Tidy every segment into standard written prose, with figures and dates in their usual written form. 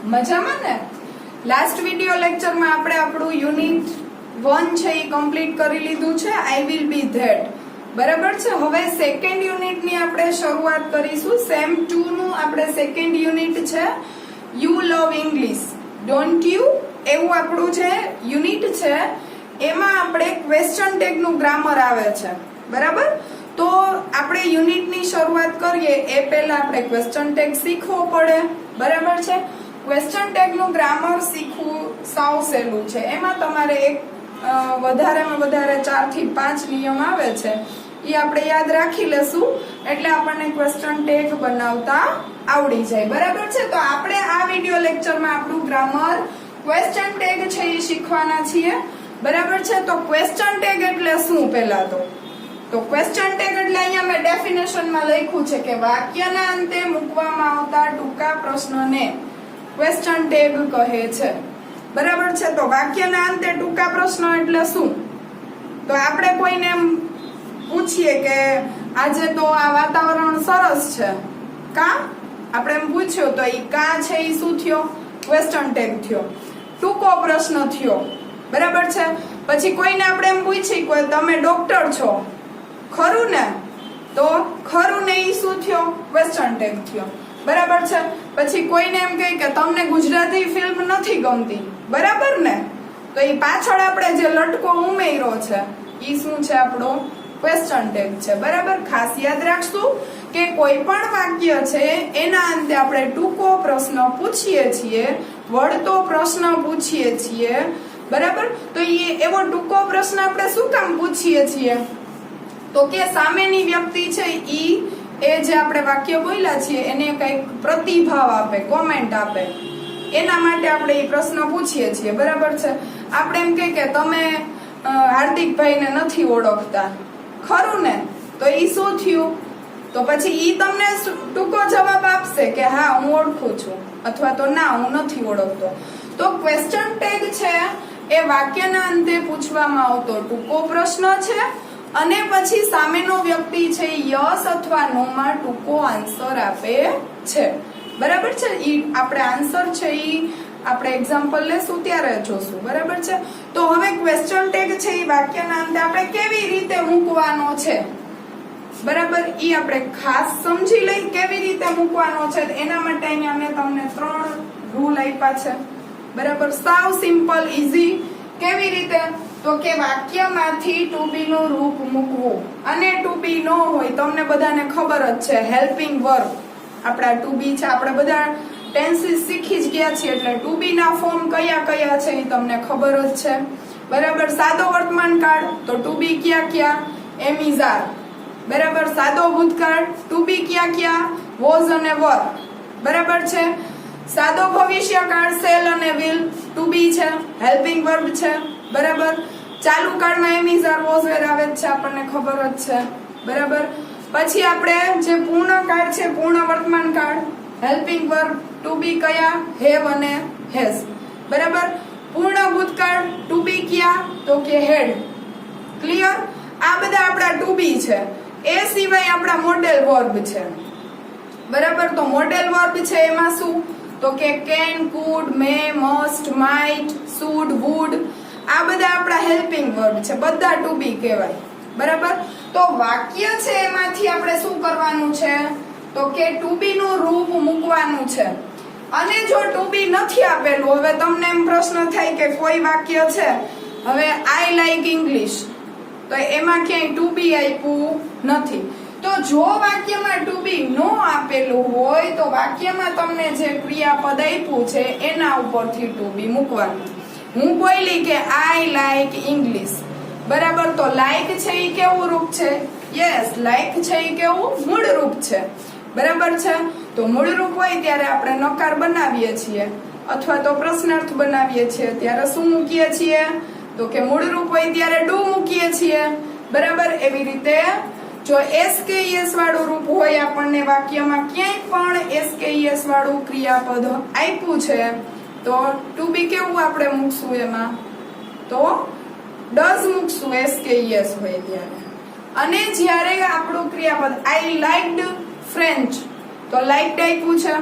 મજામાં ને? Last video લેક્ચરમાં આપણે આપણું યુનિટ 1 છે એ કમ્પ્લીટ કરી લીધું છે, આઈ વિલ બી ધેટ. બરાબર છે. હવે સેકન્ડ યુનિટની આપણે શરૂઆત કરીશું. સેમ 2 નું આપણે સેકન્ડ યુનિટ છે you love English don't you, એવું આપણું જે યુનિટ છે એમાં આપણે ક્વેશ્ચન ટેગ નું ગ્રામર આવે છે. બરાબર. તો આપણે યુનિટની શરૂઆત કરીએ એ પહેલા આપણે ક્વેશ્ચન ટેગ શીખવો પડે. બરાબર છે. ક્વેશ્ચન ટેગ નું ગ્રામર શીખવું સાવ સહેલું છે. એમાં તમારે એક વધારેમાં વધારે 4 થી 5 નિયમ આવે છે, એ આપણે યાદ રાખી લેશું એટલે આપણને ક્વેશ્ચન ટેગ બનાવતા આવડી જાય. બરાબર છે. તો આપણે આ વિડિયો લેક્ચરમાં આપણું ગ્રામર ક્વેશ્ચન ટેગ છે એ શીખવાના છીએ. બરાબર છે. તો ક્વેશ્ચન ટેગ એટલે શું? પહેલા તો ક્વેશ્ચન ટેગ એટલે અહીંયા મેં ડેફિનેશનમાં લખ્યું છે કે વાક્યના અંતે મૂકવામાં આવતા ટૂંકા પ્રશ્નને ક્વેશ્ચન ટેગ કહે છે. બરાબર છે. તો વાક્યના અંતે ટૂંકા પ્રશ્ન એટલે શું? તો આપણે કોઈને એમ પૂછીએ કે આજે તો આ વાતાવરણ સરસ છે, કા? આપણે એમ પૂછ્યું તો ઈ કા છે ઈ શું થયો? ક્વેશ્ચન ટેગ થયો, ટૂંકો પ્રશ્ન થયો. બરાબર છે. પછી કોઈને આપણે એમ પૂછી કે તમે ડોક્ટર છો, ખરું ને? તો ખરું ને ઈ શું થયો? ક્વેશ્ચન ટેગ થયો. બરાબર છે. પછી કોઈને એમ કહે કે તમને ગુજરાતી ફિલ્મ નથી ગમતી, બરાબર ને? તો એ પાછળ આપણે જે લટકો ઉમેર્યો છે ઈ શું છે? આપણો ક્વેશ્ચન ટેગ છે. બરાબર. ખાસ યાદ રાખશું કે કોઈ પણ વાક્ય છે એના અંતે આપણે ટૂંકો પ્રશ્ન પૂછીએ છીએ, વળતો પ્રશ્ન પૂછીએ છીએ. બરાબર. તો એવો ટૂંકો પ્રશ્ન આપણે શું કામ પૂછીએ છીએ? તો કે સામેની વ્યક્તિ છે ઈ એ જે આપણે વાક્ય બોલ્યા છીએ એને કઈક પ્રતિભાવ આપે, કોમેન્ટ આપે, એના માટે આપણે એ પ્રશ્ન પૂછીએ છીએ. બરાબર છે. આપણે એમ કે તમે હાર્દિકભાઈને નથી ઓળખતા, ખરું ને? તો ઈ શું થયું? તો પછી ઈ તમને ટૂંકો જવાબ આપશે કે હા હું ઓળખું છું, અથવા તો ના હું નથી ઓળખતો. તો ક્વેશ્ચન ટેગ છે એ વાક્યના અંતે પૂછવામાં આવતો ટૂંકો પ્રશ્ન છે અને પછી સામેનો વ્યક્તિ છે યસ અથવા નો માં ટૂંકો આન્સર આપે છે. બરાબર છે. ઈ આપણે આન્સર છે ઈ આપણે એક્ઝામ્પલ લેશું ત્યારે જોશું. બરાબર છે. તો હવે ક્વેશ્ચન ટેગ છે ઈ વાક્યના અંતે આપણે કેવી રીતે મૂકવાનો છે, બરાબર, ઈ આપણે ખાસ સમજી લઈ કેવી રીતે મૂકવાનો છે. એના માટે અહીંયા મેં તમને 3 રૂલ આપ્યા છે. બરાબર. સાવ સિમ્પલ, ઈઝી. કેવી રીતે? તો કે વાક્યમાંથી ટુ બી નું રૂપ મૂકવું. અને ટુ બી નો હોય તમને બધાને ખબર જ છે, હેલ્પિંગ વર્બ આપણા ટુ બી છે. આપણે બધા ટેન્સીસ શીખી જ ગયા છીએ એટલે ટુ બી ના ફોર્મ કયા કયા છે એ તમને ખબર જ છે. બરાબર. સાદો વર્તમાન કાળ તો ટુ બી ક્યાં ક્યાં? એમ ઇઝ આર. બરાબર. સાદો ભૂતકાળ ટુ બી ક્યાં ક્યાં? વોઝ અને વર. બરાબર છે. સાદો ભવિષ્યકાળ સેલ અને વિલ ટુ બી છે, હેલ્પિંગ વર્બ છે. બરાબર. ચાલુ કાળમાં એમ ઇઝ આર વોઝ વેર આવે છે, આપણને ખબર જ છે. બરાબર. પછી આપણે જે પૂર્ણ કાળ છે, પૂર્ણ વર્તમાન કાળ, હેલ્પિંગ વર્બ ટુ બી કયા? હેવ અને હેઝ. બરાબર. પૂર્ણ ભૂતકાળ ટુ બી ક્યાં? તો કે હેડ. ક્લિયર? આ બધા આપણા ટુ બી છે. એ સિવાય આપણા મોડેલ વર્બ છે. બરાબર. તો મોડેલ વર્બ છે એમાં શું? તો કે can, could, may, must, might, should, would, આ બધા આપણા હેલ્પિંગ વર્બ છે, બધા ટુ બી કહેવાય. બરાબર. તો વાક્ય છે એમાંથી આપણે શું કરવાનું છે? તો કે ટુ બી નું રૂપ મૂકવાનું છે. અને જો ટુ બી નથી આપેલું, હવે તમને એમ પ્રશ્ન થાય કે કોઈ વાક્ય છે, હવે આઈ લાઈક ઇંગ્લિશ, તો એમાં ક્યાંય ટુ બી આપ્યું નથી. તો જો વાક્યમાં ટુ બી નો આપેલું હોય તો વાક્યમાં તમને જે ક્રિયાપદ આપ્યું છે એના ઉપરથી ટુ બી મૂકવાનું. હું બોલી કે આઈ લાઈક ઇંગ્લિશ. બરાબર. તો લાઈક છે એ કેવું રૂપ છે? યસ, લાઈક છે એ કેવું? મૂળ રૂપ છે. બરાબર છે. તો મૂળ રૂપ હોય ત્યારે આપણે નકાર બનાવીએ છીએ અથવા તો પ્રશ્નાર્થ બનાવીએ છીએ ત્યારે શું મૂકીએ છીએ? તો કે મૂળ રૂપ હોય ત્યારે ડુ મૂકીએ છીએ. બરાબર. એવી રીતે જો એસકેઈએસ વાળું રૂપ હોય આપણને વાક્યમાં ક્યાંય પણ એસકેઈએસ વાળું ક્રિયાપદ આપ્યું છે તો ટુ બી કેવું આપણે મૂકશું? એમાં તો ડઝ મૂકશું એસકેઈએસ હોય ત્યારે. અને જ્યારે આપણું ક્રિયાપદ આઈ લાઇક્ડ ફ્રેન્ચ, તો લાઇક્ડ આપ્યું છે.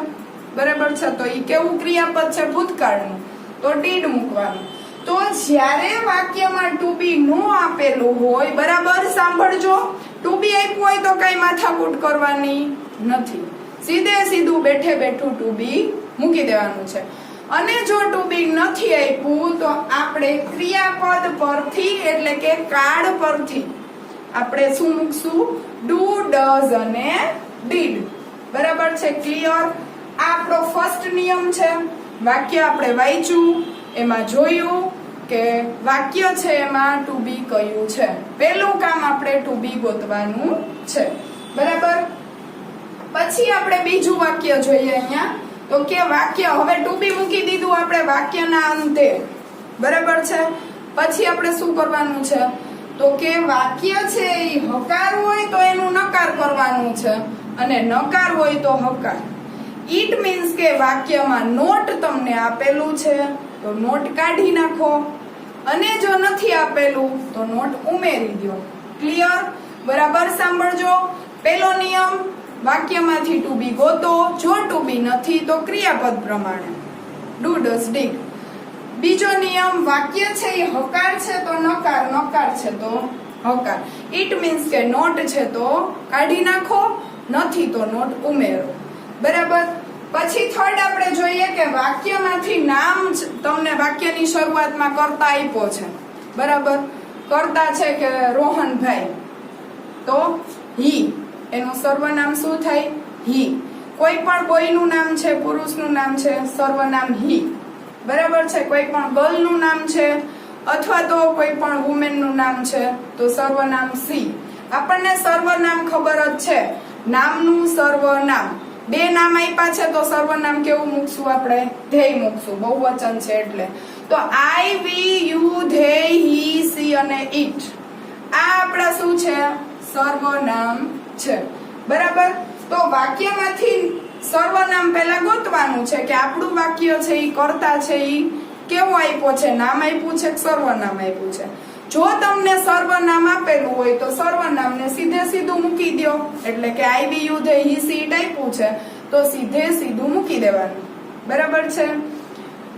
બરાબર છે, તો ઈ કેવું ક્રિયાપદ છે? ભૂતકાળનું, તો ડીડ મૂકવાનું. તો જ્યારે વાક્યમાં ટુ બી નો આપેલું હોય, બરાબર સાંભળજો, ટુ બી આપ્યું હોય તો કઈ માથાકૂટ કરવાની નથી, સીધે સીધું બેઠે બેઠું ટુ બી મૂકી દેવાનું છે. અને જો ટુ બી નથી આપ્યું તો આપણે ક્રિયાપદ પરથી એટલે કે કાળ પરથી આપણે શું મૂકશું? ડુ, ડઝ અને ડીડ. બરાબર છે, ક્લિયર? આ આપણો ફર્સ્ટ નિયમ છે. વાક્ય આપણે વાંચ્યું, એમાં જોયું કે વાક્ય છે એમાં ટુ બી કયું છે. પહેલું કામ આપણે ટુ બી ગોતવાનું છે. બરાબર, પછી આપણે બીજું વાક્ય જોઈએ અહીંયા. તો કે વાક્ય હવે ટુ બી મૂકી દીધું આપણે વાક્યના અંતે. બરાબર છે, પછી આપણે શું કરવાનું છે? તો કે વાક્ય છે એ હકાર હોય તો એનું નકાર કરવાનું છે, અને નકાર હોય તો હકાર. ઇટ મીન્સ કે વાક્યમાં નોટ તમને આપેલું છે તો નોટ કાઢી નાખો, અને જો નથી આપેલું તો નોટ ઉમેરી દો. ક્લિયર? બરાબર સાંભળજો. પહેલો નિયમ, વાક્યમાંથી ટુ બી ગોતો, જો ટુ બી નથી તો ક્રિયાપદ પ્રમાણે ડુ, ડઝ, ડીડ. બીજો નિયમ, વાક્ય છે એ હકાર છે તો નકાર, નકાર છે તો હકાર. ઇટ મીન્સ કે નોટ છે તો કાઢી નાખો, નથી તો નોટ ઉમેરો. બરાબર, પછી થર્ડ આપણે જોઈએ કે વાક્યમાંથી નામ તમને વાક્યની શરૂઆતમાં કર્તા આપ્યો છે. બરાબર, કર્તા છે કે રોહનભાઈ, તો હી, એનું સર્વનામ શું થાય? હી. કોઈ પણ બોયનું નામ છે, પુરુષનું નામ છે, સર્વનામ હી. બરાબર છે, કોઈ પણ ગર્લનું નામ છે અથવા તો કોઈ પણ વુમેનનું નામ છે તો સર્વનામ સી. આપણને સર્વનામ ખબર જ છે, નામનું સર્વનામ. બે નામ આપ્યા છે તો સર્વનામ કેવું મૂકશું આપણે? ધેય મૂકશું, બહુવચન છે એટલે. તો આઈ, we, you, they, he, C અને ઇટ, આ આપણા શું છે? સર્વનામ છે. બરાબર, તો વાક્યમાંથી સર્વનામ પહેલા ગોતવાનું છે કે આપણું વાક્ય છે એ કર્તા છે એ કેવું આપ્યો છે? નામ આપ્યું છે કે સર્વનામ આપ્યું છે? જો તમને સર્વનામ આપેલું હોય તો સર્વનામને સીધે સીધું મૂકી દો, એટલે કે I, we, you, they, he, she, it આપ્યું છે તો સીધે સીધું મૂકી દેવાનું. બરાબર છે,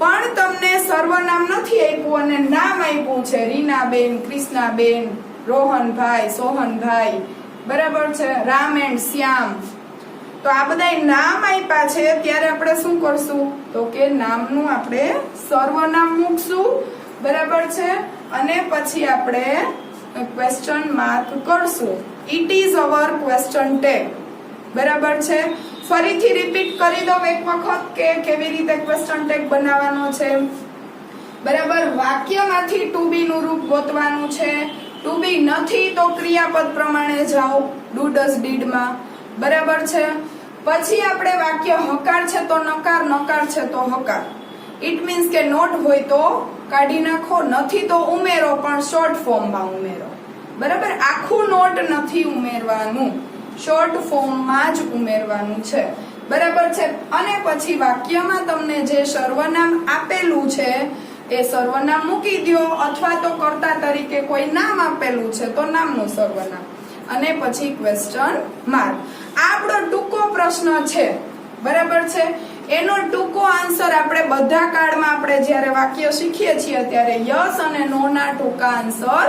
પણ તમને સર્વનામ નથી આપ્યું અને નામ આપ્યું છે રીનાબેન, કૃષ્ણાબેન, રોહનભાઈ, સોહનભાઈ, બરાબર છે, રામ એન્ડ શ્યામ, તો આ બધા નામ આપ્યા છે ત્યારે આપણે શું કરશું? તો કે નામનું આપણે સર્વનામ મૂકશું. બરાબર છે, અને પછી આપણે ક્વેશ્ચન માર્ક કરશું. It is our question tag. બરાબર છે, ફરીથી રિપીટ કરી દો એક વખત કે કેવી રીતે ક્વેશ્ચન ટેગ બનાવવાનો છે. બરાબર, વાક્યમાંથી ટુ બી નું રૂપ ગોતવાનું છે. ટુ બી નથી તો ક્રિયાપદ પ્રમાણે જાઓ ડુ, ડઝ, ડીડ માં. બરાબર છે, પછી આપણે વાક્ય હકાર છે તો નકાર, નકાર છે તો હકાર. ઇટ મીન્સ કે નોટ હોય તો કાઢી નાખો, નથી તો ઉમેરો પણ શોર્ટ ફોર્મમાં ઉમેરો. બરાબર, આખું નોટ નથી ઉમેરવાનું, શોર્ટ ફોર્મમાં જ ઉમેરવાનું છે. બરાબર છે, અને પછી વાક્યમાં તમને જે સર્વનામ આપેલું છે એ સર્વનામ મૂકી દો, અથવા તો કર્તા તરીકે કોઈ નામ આપેલું છે તો નામનું સર્વનામ, અને પછી ક્વેશ્ચન માર્ક. આ આપણો ટૂંકો પ્રશ્ન છે. બરાબર છે, એનો ટૂંકો આન્સર આપણે બધા કાળમાં આપણે જ્યારે વાક્ય શીખીએ છીએ ત્યારે યસ અને નો ના ટૂંકા આન્સર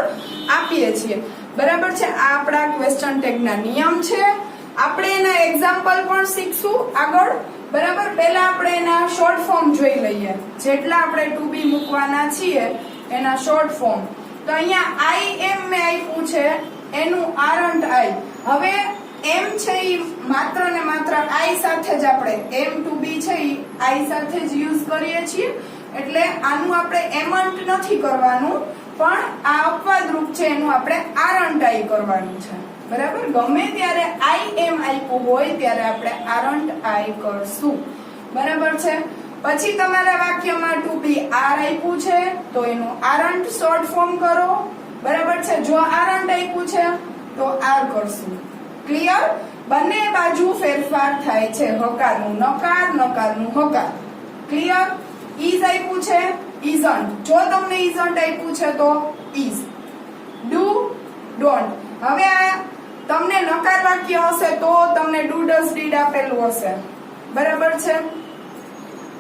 આપીએ છીએ. બરાબર છે, આ આપણા ક્વેશ્ચન ટેગના નિયમ છે. આપણે એના એક્ઝામ્પલ પણ શીખશું આગળ. બરાબર, પહેલા આપણે એના શોર્ટ ફોર્મ જોઈ લઈએ, જેટલા આપણે ટુ બી મૂકવાના છીએ એના શોર્ટ ફોર્મ. તો અહીંયા આઈ એમ મેં આપ્યું છે, એનું આરન્ટ આઈ. હવે એમ છે એ માત્ર ને માત્ર આઈ સાથે જ આપણે એમ ટુ બી છે એ આઈ સાથે જ યુઝ કરીએ છીએ, એટલે આનું આપણે એમન્ટ નથી કરવાનું, પણ આ અપવાદ રૂપ છે એનું આપણે આરન્ટ આઈ કરવાનું છે. બરાબર, ગમે ત્યારે આઈ એમ આપ્યું હોય ત્યારે આપણે આરન્ટ આઈ કરશું. બરાબર છે, પછી તમારા વાક્યમાં ટુ બી આર આપ્યું છે તો એનું આરન્ટ શોર્ટ ફોર્મ કરો. બરાબર છે, જો આરન્ટ આપ્યું છે તો આર કરશું. ક્લિયર? બંને બાજુ ફેરફાર થાય છે, હકારનું નકાર, નકારનું હકાર. ક્લિયર? ઇઝ આપ્યું છે, ઇઝન્ટ. જો તમને ઇઝન્ટ આપ્યું છે તો ઇઝ. Do, don't. હવે આ તમને નકાર વાક્ય હશે તો તમને ડુ, ડઝ, ડીડ આપેલું હશે. બરાબર છે,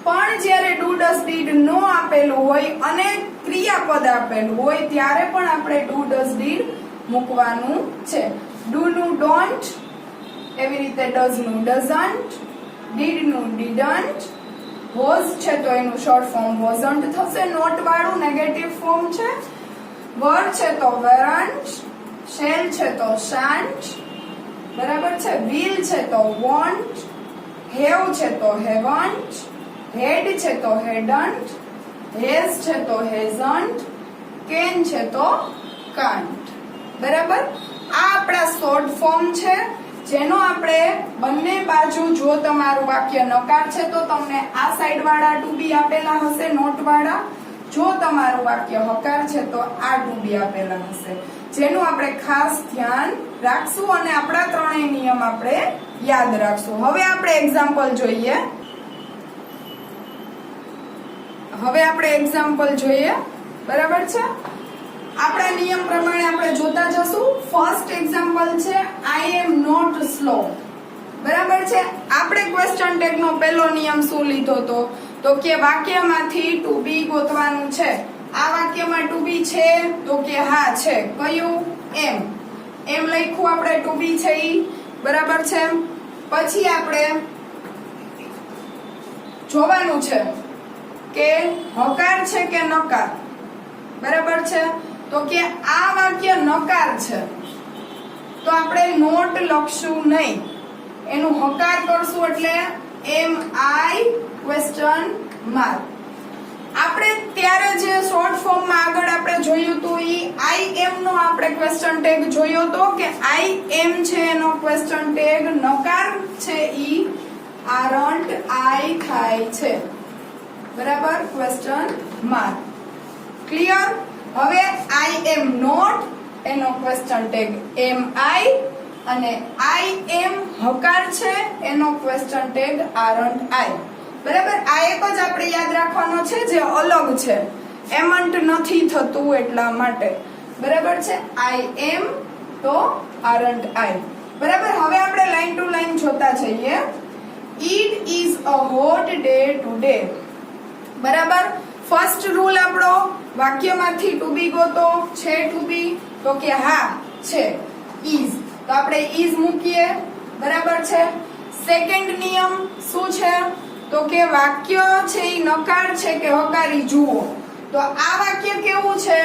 પણ જ્યારે ડુ ડઝ ડીડ નો આપેલું હોય અને ક્રિયાપદ આપેલું હોય ત્યારે પણ આપણે ડુ ડઝ ડીડ મૂકવાનું છે. ડુ નું ડોન્ટ, એવી રીતે ડઝ નું ડઝન્ટ, ડીડ નું ડીડન્ટ, વોઝ છે તો એનું શોર્ટ ફોર્મ વોઝન્ટ થશે, નોટ વાળું નેગેટિવ ફોર્મ છે. વર છે તો વેરન્ટ, શેલ છે તો શાન્ટ, બરાબર છે. વિલ છે તો વોન્ટ, હેવ છે તો હેવન્ટ, હેડ છે તો હેડન્ટ, હેઝ છે તો હેઝન્ટ, કેન છે તો કાન્ટ. બરાબર, આ આપણા શોર્ટ ફોર્મ છે જેનો આપણે બંને બાજુ, જો તમારું વાક્ય નકાર છે તો તમને આ સાઈડ વાળા ટુ બી આપેલા હશે નોટ વાળા, જો તમારું વાક્ય હકાર છે તો આ ટુ બી આપેલા હશે, જેનું આપણે ખાસ ધ્યાન રાખશું અને આપણા ત્રણેય નિયમ આપણે યાદ રાખશું. હવે આપણે એક્ઝામ્પલ જોઈએ. બરાબર છે. આપણા નિયમ પ્રમાણે આપણે જોતા જશું. ફર્સ્ટ એક્ઝામ્પલ છે આઈ એમ નોટ સ્લો. બરાબર છે. આપણે ક્વેશ્ચન ટેગ નો પહેલો નિયમ શું લીધો હતો? તો કે વાક્યમાંથી ટુ બી ગોતવાનું છે. આ વાક્યમાં ટુ બી છે તો કે હા છે. કયું? એમ લખ્યું આપણે, ટુ બી છે ઈ. બરાબર છે. પછી આપણે જોવાનું છે કે હકાર છે કે નકાર. બરાબર છે. તો કે આ વાક્ય નકાર છે તો આપણે નોટ લખશું નહીં, એનું હકાર કરશું એટલે એમ આઈ ક્વેશ્ચન માર્ક. આપણે ત્યારે જે શોર્ટ ફોર્મમાં આગળ આપણે જોયું હતું ઈ આઈ એમ નો આપણે ક્વેશ્ચન ટેગ જોયો તો કે આઈ એમ છે એનો ક્વેશ્ચન ટેગ, નકાર છે ઈ આરન્ટ આઈ થાય છે. બરાબર, ક્વેશ્ચન માર્ક. ક્લિયર? હવે આઈ એમ નોટ એનો ક્વેશ્ચન ટેગ એમ આઈ અને આઈ એમ હકાર છે એનો ક્વેશ્ચન ટેગ આરન્ટ આઈ. બરાબર, આ એક જ આપણે યાદ રાખવાનો છે જે અલગ છે, એમન્ટ નથી થતું એટલા માટે. બરાબર છે. આઈ એમ તો આરન્ટ આઈ. બરાબર, હવે આપણે લાઈન ટુ લાઈન જોતા જઈએ. It is a hot day today. બરાબર, ફર્સ્ટ રૂલ આપણો વાક્યમાંથી ટુ બી ગોતો. છે ટુ બી? તો કે હા છે, is. તો આપણે is મૂકીએ. બરાબર છે. સેકન્ડ નિયમ શું છે? તો કે વાક્ય છે ઈ નકાર છે કે હકારી જુઓ. તો આ વાક્ય કેવું છે?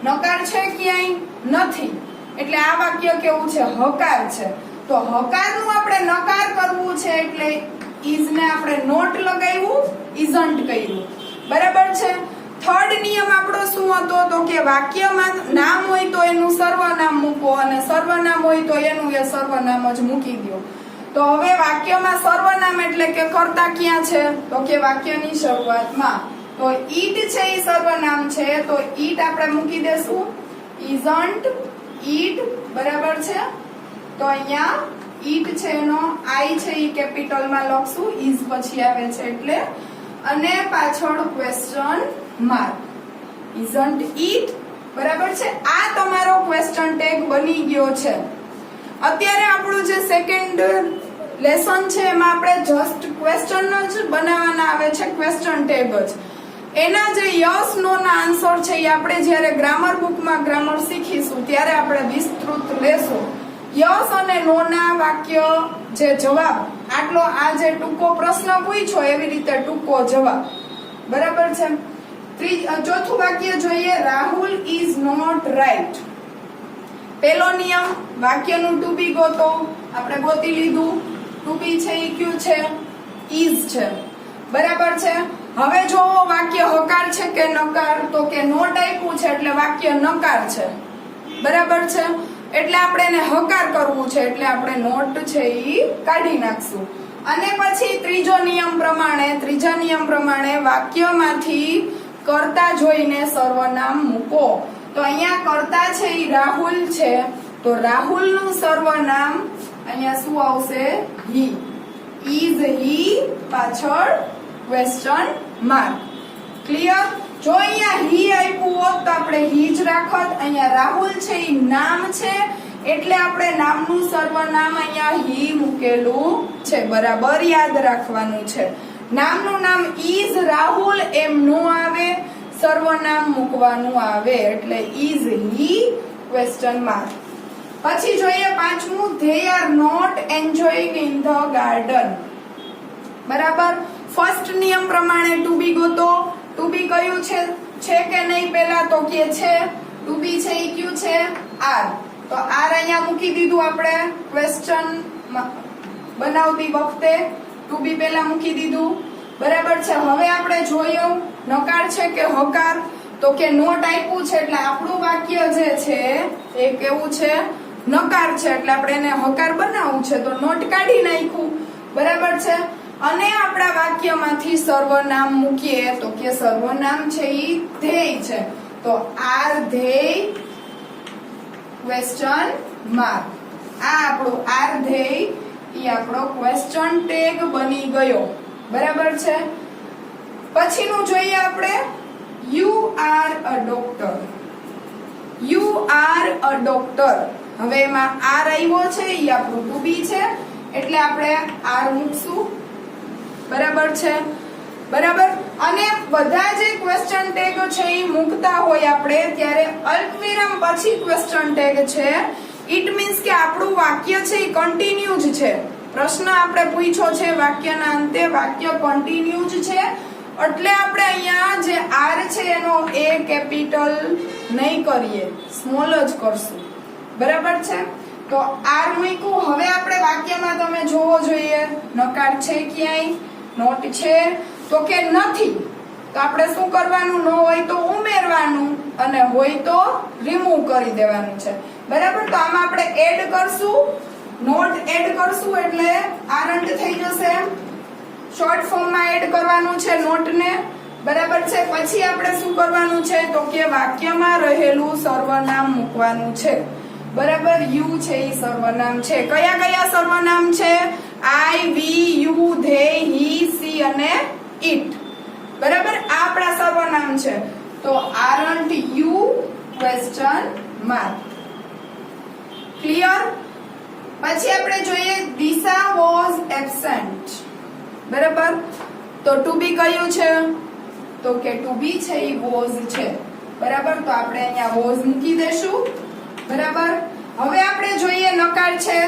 નકાર છે ક્યાંય નથી, એટલે આ વાક્ય કેવું છે? હકાર છે. તો હકારનું આપણે નકાર કરવું છે એટલે is ને આપણે નોટ લગાવ્યું, isn't કર્યું. બરાબર છે. થર્ડ નિયમ આપણો શું હતો? તો કે વાક્યમાં નામ હોય તો એનું સર્વનામ મૂકો અને સર્વનામ હોય તો એનું એ સર્વનામ જ મૂકી દો. તો હવે વાક્યમાં સર્વનામ એટલે કે કર્તા ક્યાં છે? તો કે વાક્યની શરૂઆતમાં. તો ઈટ છે એ સર્વનામ છે તો ઈટ આપણે મૂકી દેશું, isn't ઈટ. બરાબર છે. તો અહીંયા ઈટ છે એનો આઈ છે એ કેપિટલમાં લખશું, is પછી આવે છે એટલે, અને પાછળ ક્વેશ્ચન માર્ક, isn't it. બરાબર છે. આ તમારો ક્વેશ્ચન ટેગ બની ગયો છે. અત્યારે આપણું જે સેકન્ડ લેસન છે એમાં આપણે જસ્ટ ક્વેશ્ચન જ બનાવવાના આવે છે, ક્વેશ્ચન ટેગ જ. એના જે યસ નો ના આન્સર છે એ આપણે જ્યારે ગ્રામર બુકમાં ગ્રામર શીખીશું ત્યારે આપણે વિસ્તૃત લેશું. યસ અને નો ના વાક્ય જે જવાબ, આટલો આ જે ટૂંકો પ્રશ્ન પૂછ્યો એવી રીતે ટૂંકો જવાબ. બરાબર છે. ચોથું વાક્ય જોઈએ. Rahul is not right. પહેલો નિયમ વાક્યનું ટુ બી ગોતો. આપણે ગોતી લીધું. ટુ બી છે ઈ ક્યુ છે? ઇઝ છે. બરાબર છે. હવે જો વાક્ય હકાર છે કે નકાર? તો કે નોટ આપ્યું છે એટલે વાક્ય નકાર છે. બરાબર છે. એટલે આપણે એને હકાર કરવું છે એટલે આપણે નોટ છે ઈ કાઢી નાખશું. અને પછી ત્રીજા નિયમ પ્રમાણે વાક્યમાંથી કર્તા જોઈને સર્વનામ મૂકો. તો અહીંયા કર્તા છે ઈ રાહુલ છે તો રાહુલનું સર્વનામ અહીંયા શું આવશે? હી. ઇઝ હી પાછળ ક્વેશ્ચન માર્ક. ક્લિયર? જો અહીંયા હી આપ્યું હોત તો આપણે હી જ રાખત. અહીંયા રાહુલ છે ઈ નામ છે એટલે આપણે નામનું સર્વનામ અહીંયા હી મૂકેલું છે. બરાબર યાદ રાખવાનું છે. નામનું નામ ઇઝ રાહુલ એમ નો આવે, સર્વનામ મૂકવાનું આવે એટલે ઇઝ હી ક્વેશ્ચન માર્ક. પછી જોઈએ પાંચમું, they are not enjoying in the garden. બરાબર. ફર્સ્ટ નિયમ પ્રમાણે ટુ બી ગોતો. ટુ બી કયું છે કે નહીં પહેલા તો કે છે. ટુ બી છે ઈ કયું છે? આર. તો આર અહીંયા મૂકી દીધું આપણે ક્વેશ્ચન બનાવતી વખતે. ટુ બી પહેલા મૂકી દીધું. બરાબર છે. હવે આપણે જોયું નકાર છે કે હકાર, તો કે નોટ આપ્યું છે એટલે આપણું વાક્ય જે છે એ કેવું છે? નકાર છે એટલે આપણે એને હકાર બનાવવું છે તો નોટ કાઢી નાખ્યું. બરાબર છે. અને આપણા વાક્યમાંથી સર્વનામ મૂકીએ તો કે સર્વનામ છે ઈ ધ્યેય છે, તો આર ધ્યેય ક્વેશ્ચન માર્ક. આ આપણું આર ધ્યેય ઈ આપણો ક્વેશ્ચન ટેગ બની ગયો. બરાબર છે. પછીનું જોઈએ આપણે, you are a doctor. You are a doctor. હવે એમાં આર આવ્યો છે ઈ આપણું ટુ બી છે એટલે આપણે આર મૂકશું. બરાબર છે. બરાબર. અને બધા જે ક્વેશ્ચન ટેગ છે એ મૂકતા હોય આપણે ત્યારે અલ્પવિરામ પછી ક્વેશ્ચન ટેગ છે. ઇટ મીન્સ કે આપણું વાક્ય છે એ કન્ટિન્યુ જ છે. પ્રશ્ન આપણે પૂછ્યો છે, વાક્યના અંતે વાક્ય કન્ટિન્યુ જ છે એટલે આપણે અહીંયા જે આર છે એનો એ કેપિટલ નહીં કરીએ, સ્મોલ જ કરશું. બરાબર છે. તો આર મૂક્યું. હવે આપણે વાક્યમાં તમે જોવો જોઈએ નકાર છે ક્યાંય, નોટ છે તો કે નથી. તો આપણે શું કરવાનું? ન હોય તો ઉમેરવાનું અને હોય તો રિમૂવ કરી દેવાનું છે. બરાબર. તો આમાં આપણે એડ કરશું, નોટ એડ કરશું એટલે આરંટ થઈ જશે. શોર્ટ ફોર્મમાં એડ કરવાનું છે નોટને. બરાબર છે. પછી આપણે શું કરવાનું છે તો કે વાક્યમાં રહેલું સર્વનામ મૂકવાનું છે. બરાબર. યુ છે એ સર્વનામ છે. કયા કયા સર્વનામ છે? આઈ, we, you, they, he, C અને ઇટ. બરાબર. આ આપણા સર્વનામ છે. તો aren't you question mark. Clear. પછી આપણે જોઈએ દિશા વોઝ એબ્સેન્ટ. બરાબર. તો ટુ બી કયું છે? તો કે ટુ બી છે એ વોઝ છે. બરાબર. તો આપણે અહીંયા વોઝ મૂકી દેશું. બરાબર. હવે આપણે જોઈએ નકાર છે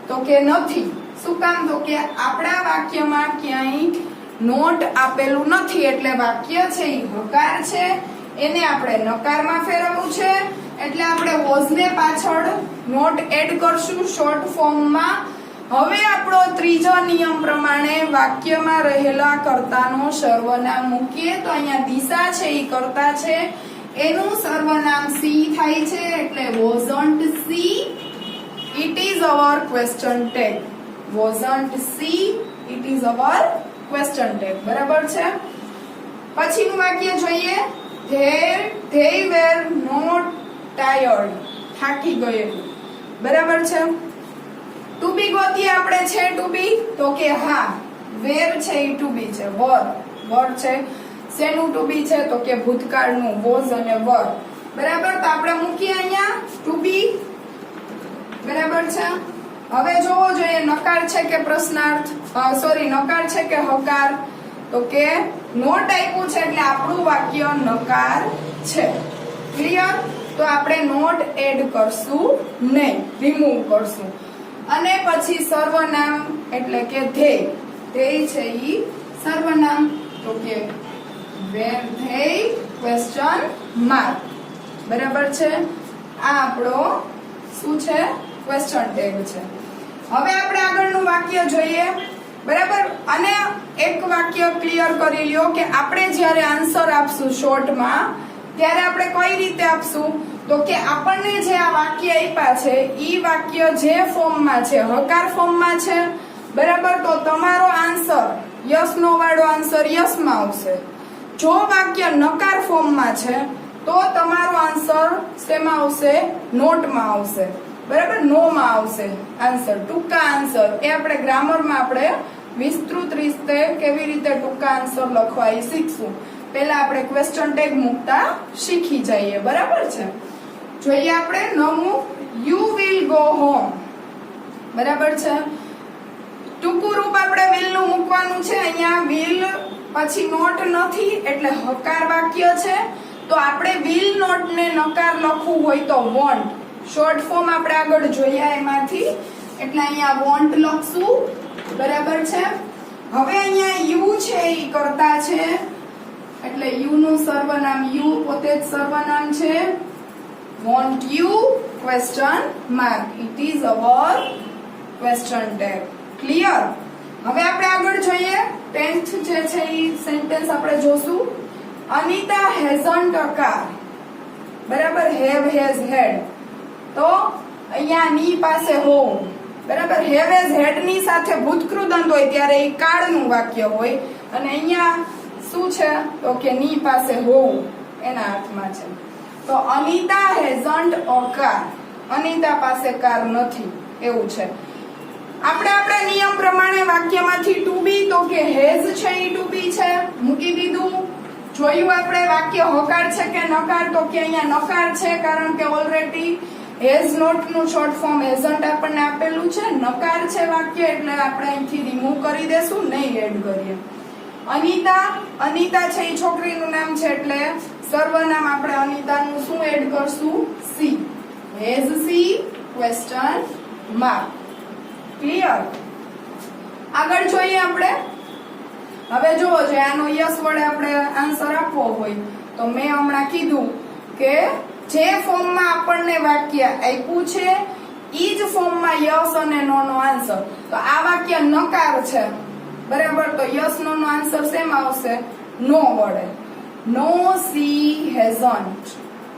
તો કે નથી. શું કામ? તો કે આપણા વાક્યમાં ક્યાંય નોટ આપેલું નથી એટલે વાક્ય છે એ હકાર છે, એને આપણે નકારમાં ફેરવવું છે એટલે આપણે વોઝને પાછળ નોટ એડ કરશું શોર્ટ ફોર્મમાં. હવે આપણો ત્રીજો નિયમ પ્રમાણે વાક્યમાં રહેલા કર્તાનો સર્વનામ મૂકીએ તો અહીંયા દિશા છે એ કર્તા છે, એનું સર્વનામ સી થાય છે એટલે wasn't C. It is our question tag. wasn't C, it is our question tag. બરાબર છે. પછીનું વાક્ય જોઈએ, they were not tired. થાકી ગયેલું. બરાબર છે. ટુ બી ગોતીએ આપણે છે ટુ બી તો કે હા વેર છે એ ટુ બી છે. વર છે. શેનું ટુ બી છે તો કે ભૂતકાળનું વોઝ અને વર. બરાબર. તો આપણે મૂકીએ અહીંયા ટુ બી. બરાબર છે. હવે જોવો જોઈએ નકાર છે કે પ્રશ્નાર્થ, સોરી નકાર છે કે હકાર. તો કે નોટ આપ્યું છે એટલે આપણું વાક્ય નકાર છે. ક્લિયર. તો આપણે નોટ એડ કરશું નહીં, રિમૂવ કરશું. અને પછી સર્વનામ એટલે કે ધ્યેય. ધ્યેય છે ઈ સર્વનામ તો કે where they question mark. બરાબર છે. આ આપણો શું છે? ક્વેશ્ચન ટેગ છે. હવે આપણે આગળનું વાક્ય જોઈએ. બરાબર. અને એક વાક્ય ક્લિયર કરી લ્યો કે આપણે જ્યારે આન્સર આપશું શોર્ટમાં ત્યારે આપણે કઈ રીતે આપશું તો કે આપણને જે આ વાક્ય આપ્યા છે ઈ વાક્ય જે ફોર્મમાં છે, હકાર ફોર્મમાં છે. બરાબર. તો તમારો આન્સર યસ નો વાળો આન્સર યસમાં આવશે. જો વાક્ય નકાર ફોર્મમાં છે તો તમારો આન્સર શેમાં આવશે? નોટમાં આવશે. બરાબર. નો માં આવશે આન્સર. ટૂંકા આન્સર એ આપણે ગ્રામરમાં આપણે વિસ્તૃત રીતે કેવી રીતે ટૂંકા આન્સર લખવા એ શીખશું. પહેલા આપણે ક્વેશ્ચન ટેગ મૂકતા શીખી જઈએ. બરાબર છે. જોઈએ આપણે નવમું, યુ વિલ ગો હોમ. બરાબર છે. ટૂંકું રૂપ આપણે will નું મૂકવાનું છે. અહીંયા will પછી નોટ નથી એટલે હકાર વાક્ય છે. તો આપણે will not ને નકાર લખવું હોય તો won't. શોર્ટ ફોર્મ આપણે આગળ જોયા એમાંથી, એટલે અહીંયા won't લખશું. બરાબર છે. હવે અહીંયા you છે ઈ કરતા છે એટલે you નું સર્વનામ you પોતે જ સર્વનામ છે. won't you question mark, it is our question tag. Clear? હવે આપણે આગળ જોઈએ 10th જે છે ઈ સેન્ટેન્સ આપણે જોશું. Anita hasn't a car. બરાબર, have has had. તો અહીંયા ની પાસે હોવું. બરાબર, have has had ની સાથે ભૂતકૃદંત હોય ત્યારે એ કાળનું વાક્ય હોય, અને અહીંયા શું છે તો કે ની પાસે હોવું એના અર્થમાં છે. તો Anita hasn't a car, Anita પાસે કાર નથી એવું છે. આપણે નિયમ પ્રમાણે વાક્યમાંથી ટુ બી તો કે હેઝ છે ઈ ટુ બી છે મૂકી દીધું. જોયું આપણે વાક્ય હકાર છે કે નકાર, તો કે અહીંયા નકાર છે કારણ કે ઓલરેડી હેઝ નોટ નું શોર્ટ ફોર્મ હેઝન્ટ આપણને આપેલું છે. નકાર છે વાક્ય એટલે આપણે અહીંથી રિમૂવ કરી દેશું, નહીં એડ કરીએ. અનિતા છે એ છોકરીનું નામ છે એટલે સર્વનામ આપણે અનિતાનું શું એડ કરશું? C. Has C question mark. Clear? આગળ જોઈએ આપણે. હવે જુઓ છે આનો યસ વડે આપણે આન્સર આપવો હોય તો મેં હમણાં કીધું કે જે ફોર્મમાં આપણને વાક્ય આપ્યું છે ઈ જ ફોર્મમાં યસ અને નો નો આન્સર. તો આ વાક્ય નકાર છે, બરાબર, તો યસ નો નો આન્સર શેમાં આવશે? નો વડે. નો સી હેઝન્ટ.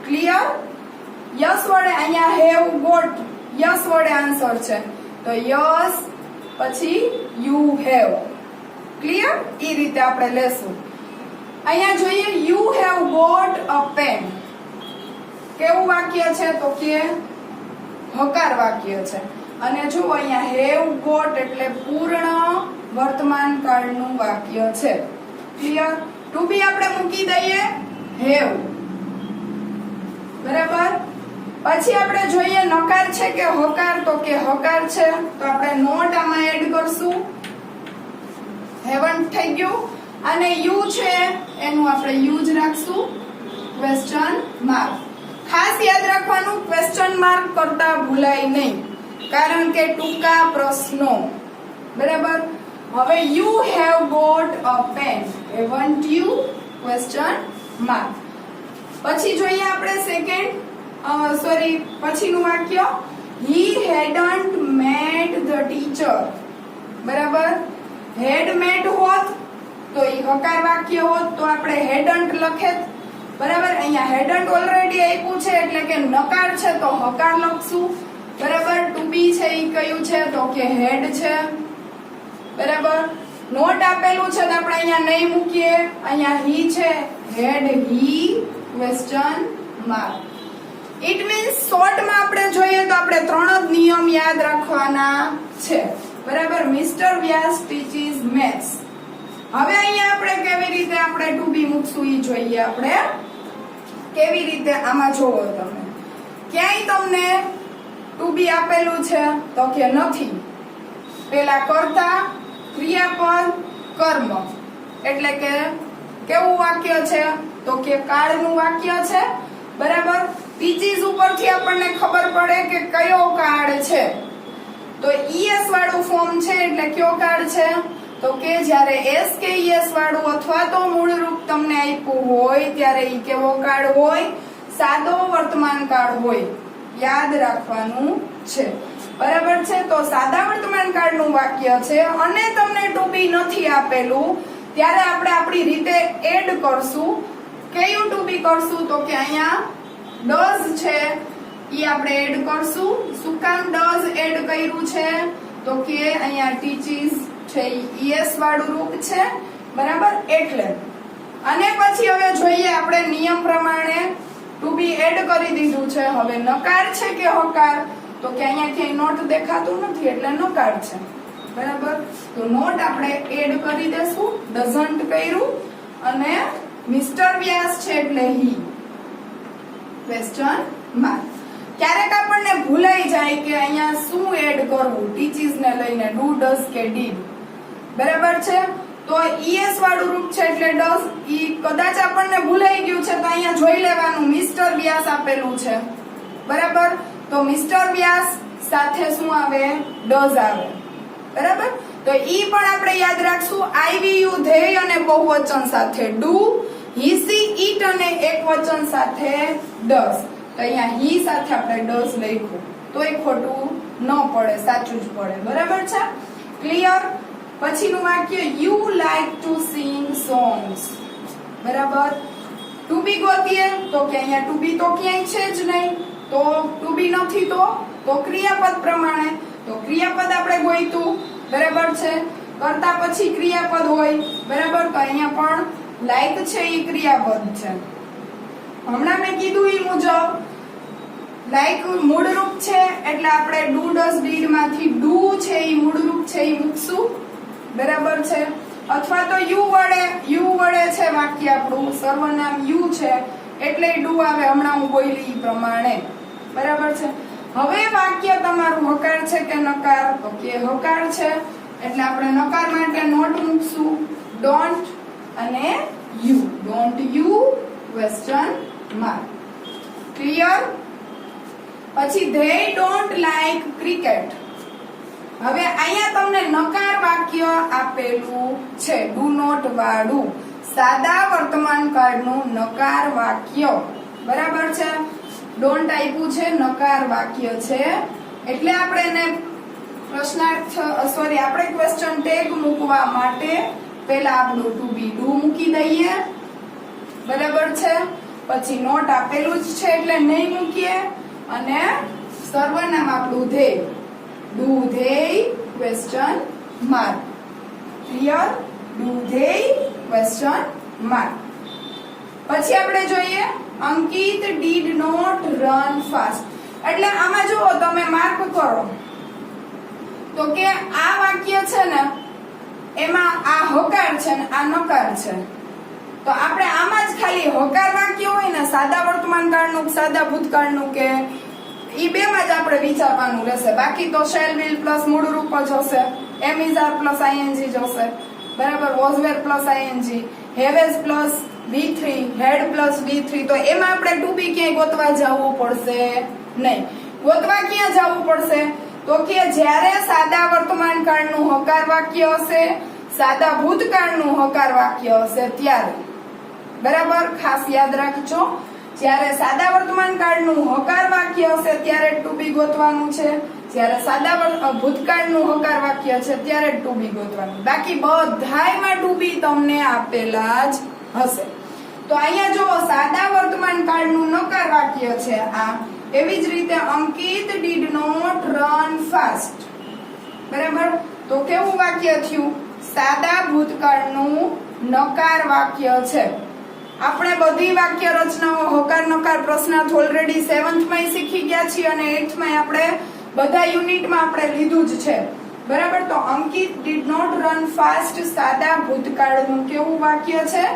ક્લિયર? યસ વડે અહીંયા હેવ ગોટ યસ વડે આન્સર છે તો યસ પછી યુ હેવ. ક્લિયર? એ રીતે આપણે લેશું. અહીંયા જોઈએ you have got a pen. કેવું વાક્ય છે તો કે હકાર વાક્ય છે. અને જો અહીંયા હેવ ગોટ એટલે પૂર્ણ વર્તમાન કાળનું વાક્ય છે. ક્લિયર? ટુ બી આપણે મૂકી દઈએ હેવ. બરાબર. પછી આપણે જોઈએ નકાર છે કે હકાર, તો કે હકાર છે તો આપણે નોટ આમાં એડ કરશું. હેવન્ટ થઈ ગયું. અને યુ છે એનું આપણે યુ જ રાખશું. Question mark. ખાસ યાદ રાખવાનું ક્વેશ્ચન માર્ક કરતા ભૂલાય નહીં કારણ કે ટૂંકા પ્રશ્નો. બરાબર. હવે you have got a pen. Haven't you question mark. પછી જોઈએ આપણે સેકન્ડ પછીનું વાક્ય he hadn't met the teacher. બરાબર. had met હોત તો ઈ હકાર વાક્ય હોત તો આપણે hadn't લખેત. બરાબર. અહીંયા hadn't ઓલરેડી આપ્યું છે એટલે કે નકાર છે તો હકાર લખશું. બરાબર. ટુ બી છે ઈ કયું છે તો કે had છે. બરાબર. નોટ આપેલું છે તો આપણે અહીંયા નહીં મૂકીએ. અહીંયા he છે had he question mark. It means શોર્ટમાં આપણે જોઈએ તો આપણે 3 જ નિયમ યાદ રાખવાના છે. બરાબર. મિસ્ટર વ્યાસ ટીચીસ મેથ્સ. હવે અહીંયા આપણે કેવી રીતે આપણે ટુ બી મૂકશું ઈ જોઈએ. આપણે કેવી રીતે આમાં જોવો તમે ક્યાંય તમને ટુ બી આપેલું છે તો કે નથી. પેલા કર્તા ક્રિયાપદ કર્મ એટલે કે કેવું વાક્ય છે તો કે કાળનું વાક્ય છે. બરાબર. ટીચીસ ઉપરથી આપણને ખબર પડે કે કયો કાળ છે તો ઈએસ વાળું ફોર્મ છે એટલે કયો કાળ છે તો કે જ્યારે એસ કે ઈએસ વાળું અથવા તો મૂળ રૂપ તમને આપ્યું હોય ત્યારે ઈ કેવો કાળ હોય? સાદો વર્તમાન કાળ હોય. યાદ રાખવાનું છે. બરાબર છે. તો સાદા વર્તમાન કાળનું વાક્ય છે અને તમને ટુ બી નથી આપેલું ત્યારે આપણે આપણી રીતે એડ કરશું. કયું ટુ બી કરશું તો કે અહીંયા ડઝ છે ઈ આપણે એડ કરશું. શું કામ ડઝ એડ કર્યું છે તો કે અહીંયા ટીચીસ છે ઈએસ વાળું રૂપ છે. બરાબર. એટલે અને પછી હવે જોઈએ આપણે નિયમ પ્રમાણે ટુ બી એડ કરી દીધું છે. હવે નકાર છે કે હકાર તો કે અહીંયા ક્યાંય નોટ દેખાતું નથી એટલે નકાર છે. બરાબર. તો નોટ આપણે એડ કરી દેશું. ડઝન્ટ કર્યું અને મિસ્ટર વ્યાસ છે એટલે હી ક્વેશ્ચન માર્ક. ક્યારેક આપણને ભૂલાઈ જાય કે અહીંયા શું એડ કરવું, ટીચીસ ને લઈને ડુ, ડઝ કે ડીડ, બરાબર છે. તો ઈએસ વાળું રૂપ છે એટલે ડઝ, ઈ કદાચ આપણને ભૂલાઈ ગયું છે તો અહીંયા જોઈ લેવાનું, મિસ્ટર વ્યાસ આપેલું છે, બરાબર. તો મિસ્ટર વ્યાસ સાથે શું આવે, ડઝ આવે, બરાબર. તો ઈ પણ આપણે યાદ રાખશું. આઈવીયુ ધેય અને બહુવચન સાથે ડુ, હી સી ઈટ અને એકવચન સાથે ડઝ. તો અહીંયા હી સાથે આપણે ડઝ લખ્યું તોય ખોટું ન પડે, સાચું જ પડે, બરાબર છે. ક્લિયર. પછીનું વાક્ય you like to sing songs, બરાબર. ટુ બી ગોતીએ તો કે અહીંયા ટુ બી તો ક્યાંય છે જ નહીં, તો ટુ બી નથી તો ક્રિયાપદ પ્રમાણે, તો ક્રિયાપદ આપણે ગોઈતું, બરાબર છે. કરતા પછી ક્રિયાપદ હોય, બરાબર. તો અહીંયા પણ લાઈક છે એ ક્રિયાપદ છે. હમણાં મેં કીધું એ મુજબ લાઈક મૂળરૂપ છે એટલે આપણે ડુ, ડઝ, ડીડ માંથી ડુ છે એ મૂળરૂપ છે એ મૂકશું, બરાબર છે. અથવા તો યુ વડે છે વાક્ય આપણું, સર્વનામ યુ છે એટલે ડુ આવે, હમણાં હું બોલી એ પ્રમાણે, બરાબર છે. હવે વાક્ય તમારું હકાર છે કે નકાર, તો કે હકાર છે એટલે આપણે નકાર માટે નોટ મૂકશું, ડોન્ટ અને you, don't you question mark. Clear. પછી ધે ડોન્ટ લાઈક ક્રિકેટ. હવે અહીંયા તમને નકાર વાક્ય આપેલું છે, ડુ નોટ વાળું, સાદા વર્તમાન કાળનું નકાર વાક્ય, બરાબર છે. ડોન્ટ આપ્યું છે, નકાર વાક્ય છે એટલે આપણે એને પ્રશ્નાર્થ આપણે ક્વેશ્ચન ટેગ મૂકવા માટે પહેલા આપણું ટુ બી ડુ મૂકી દઈએ, બરાબર છે. પછી નોટ આપેલું જ છે એટલે નહીં મૂકીએ અને સર્વનામ આપણું they, do they question mark. Clear. Do they question mark. પછી આપણે જોઈએ અંકિત ડીડ નોટ રન ફાસ્ટ. એટલે આમાં જુઓ તમે માર્ક કરો તો કે આ વાક્ય છે ને એમાં આ હકાર છે ને આ નકાર છે, તો આપણે આમાં જ ખાલી હકાર વાક્ય હોય ને, સાદા વર્તમાન કાળનું, સાદા ભૂતકાળનું કે ઈ બેમાં જ આપણે વિચારવાનું રહેશે. બાકી તો શેલ વિલ પ્લસ મૂળ રૂપ જ હશે, am is are plus ING જ હશે, બરાબર. Was were plus ING, have has plus V3, had plus V3. તો એમાં આપણે ટુ બી ક્યાંય ગોતવા જવું પડશે નહીં. ગોતવા ક્યાં જવું પડશે તો કે જ્યારે સાદા વર્તમાન કાળનું હકાર વાક્ય હશે, સાદા ભૂતકાળનું હકાર વાક્ય હશે ત્યારે, બરાબર. ખાસ યાદ રાખજો, જ્યારે સાદા વર્તમાન કાળનું હકાર વાક્ય હશે ત્યારે ટુ બી ગોતવાનું છે, જ્યારે સાદા ભૂતકાળનું હકાર વાક્ય છે ત્યારે ટુ બી ગોતવાનું. બાકી બધાયમાં ટુ બી તમને આપેલા જ હશે. તો અહીંયા જો સાદા વર્તમાન કાળનું નકાર વાક્ય છે આ, એવી જ રીતે અંકિત ડીડ નોટ રન ફાસ્ટ, બરાબર. તો કેવું વાક્ય થયું, સાદા ભૂતકાળનું નકાર વાક્ય છે. આપણે બધી વાક્ય રચનાઓ હકાર નકાર પ્રશ્નાર્થ ઓલરેડી 7th માં શીખી ગયા છીએ અને 8th માં આપણે બધા યુનિટમાં આપણે લીધું જ છે, બરાબર. તો અંકિત ડીડ નોટ રન ફાસ્ટ સાદા ભૂતકાળનું કેવું વાક્ય છે,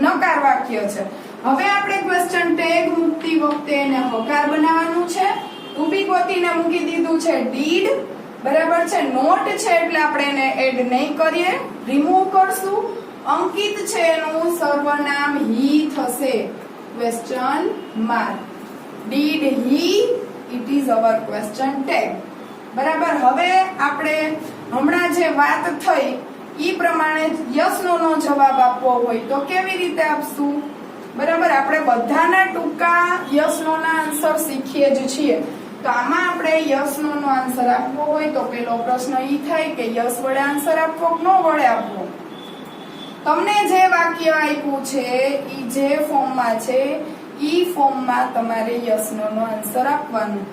નકાર વાક્ય છે. હવે આપણે ક્વેશ્ચન ટેગ મૂકતી વખતે એને હકાર બનાવવાનું છે. ટુ બી ગોતીને મૂકી દીધું છે ડીડ, બરાબર છે. નોટ છે એટલે આપણે એને એડ નહીં કરીએ, રિમૂવ કરશું. અંકિત છે એનું સર્વનામ હી થશે, question mark. Did he, it is our question tag, બરાબર. હવે આપણે હમણાં જે વાત થઈ ઈ પ્રમાણે યસ નો નો જવાબ આપવો હોય તો કેવી રીતે આપશું, બરાબર. આપણે બધાના ટૂંકા યસ નો ના આન્સર શીખીએ જ છીએ. તો આમાં આપણે યસ નો નો આન્સર આપવો હોય તો પેલો પ્રશ્ન ઈ થાય કે યસ વડે આન્સર આપવો કે નો વડે આપવો. તમને જે વાક્ય આપ્યું છે ઈ જે ફોર્મમાં છે ઈ ફોર્મમાં તમારે યસ નો નો આન્સર આપવાનું.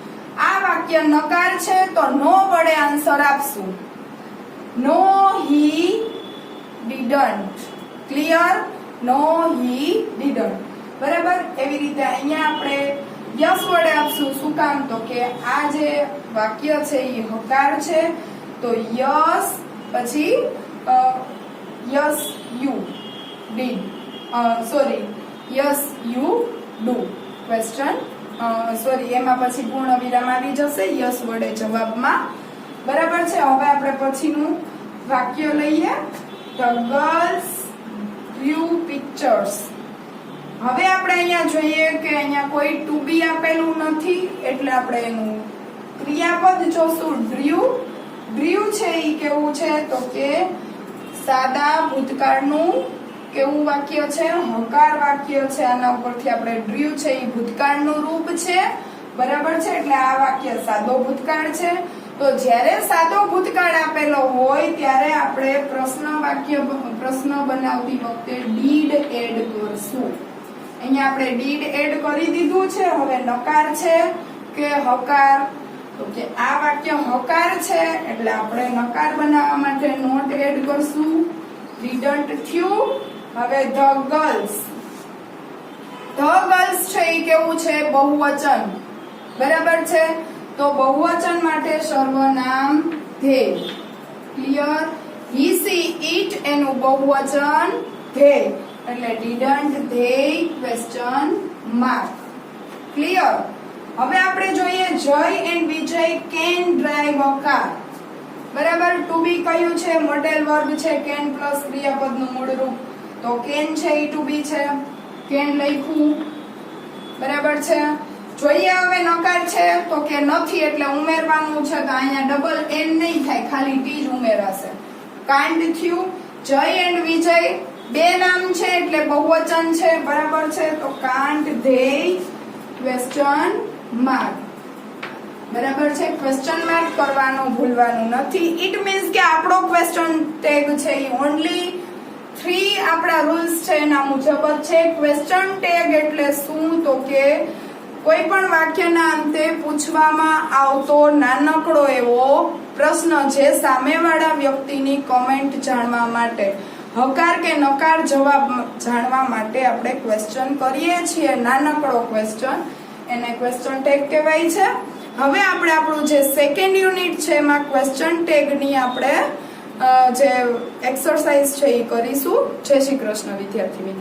આ વાક્ય નકાર છે તો નો વડે આન્સર આપશું. No he didn't. Clear. No he didn't, બરાબર. એવી રીતે અહીંયા આપણે યસ વડે આપશું. શું કામ તો કે આ જે વાક્ય છે એ હકાર છે, તો યસ પછી yes you did, sorry yes you do, question sorry એમાં પછી પૂર્ણ વિરામ આવી જશે યસ વડે જવાબમાં. બરાબર છે. હવે આપણે પછીનું વાક્ય લઈએ. The girls drew pictures. હવે આપણે અહીંયા જોઈએ કે અહીંયા કોઈ ટુ બી આપેલું નથી એટલે આપણે એનું ક્રિયાપદ જોશું. ડ્રુ છે એ કેવું છે તો કે સાદા ભૂતકાળનું કેવું વાક્ય છે? હકાર વાક્ય છે. આના ઉપરથી આપણે ડ્રુ છે એ ભૂતકાળનું રૂપ છે. બરાબર છે. એટલે આ વાક્ય સાદો ભૂતકાળ છે. તો જ્યારે સાદો ભૂતકાળ આપેલો હોય ત્યારે આપણે પ્રશ્ન બનાવતી વખતે ડીડ એડ કરશું. અહીંયા આપણે ડીડ એડ કરી દીધું છે. હવે નકાર છે કે હકાર? તો કે આ વાક્ય હકાર છે એટલે આપણે નકાર બનાવવા માટે નોટ એડ કરશું. ડીડન્ટ થયું. હવે ધ ગર્લ્સ છે એ કેવું છે? બહુવચન. બરાબર છે. તો બહુવચન માટે સર્વનામ they. Clear? He she it એનું બહુવચન ધે એટલે didn't they question mark. Clear? હવે આપણે જોઈએ Jay and Vijay can drive a car. બરાબર. ટુ બી કયું છે? મોડેલ વર્બ છે. કેન પ્લસ ક્રિયાપદનું મૂળ રૂપ. તો કેન છે એ ટુ બી છે. કેન લખ્યું. બરાબર છે. જોઈએ હવે નકાર છે તો કે નથી એટલે ઉમેરવાનું છે. તો અહીંયા ડબલ એન નહીં થાય, ખાલી ટી જ ઉમેરાશે. કાંડ થયું. જય એન્ડ વિજય બે નામ છે એટલે બહુવચન છે. બરાબર છે. તો કાંટ ધે ક્વેશ્ચન માર્ક. બરાબર છે. ક્વેશ્ચન માર્ક કરવાનું ભૂલવાનું નથી. ઇટ મીન્સ કે આપણો ક્વેશ્ચન ટેગ છે એ ઓનલી 3 આપણા રૂલ્સ છે એના મુજબ જ છે. ક્વેશ્ચન ટેગ એટલે શું? તો કે કોઈ પણ વાક્યના અંતે પૂછવામાં આવતો નાનકડો એવો પ્રશ્ન જે સામેવાળા વ્યક્તિની કમેન્ટ જાણવા માટે, હકાર કે નકાર જવાબ જાણવા માટે આપણે ક્વેશ્ચન કરીએ છીએ. નાનકડો ક્વેશ્ચન એને ક્વેશ્ચન ટેગ કહેવાય છે. હવે આપણે આપણું જે સેકન્ડ યુનિટ છે એમાં ક્વેશ્ચન ટેગની આપણે જે એક્સરસાઇઝ છે એ કરીશું. જય શ્રી કૃષ્ણ વિદ્યાર્થી મિત્રો.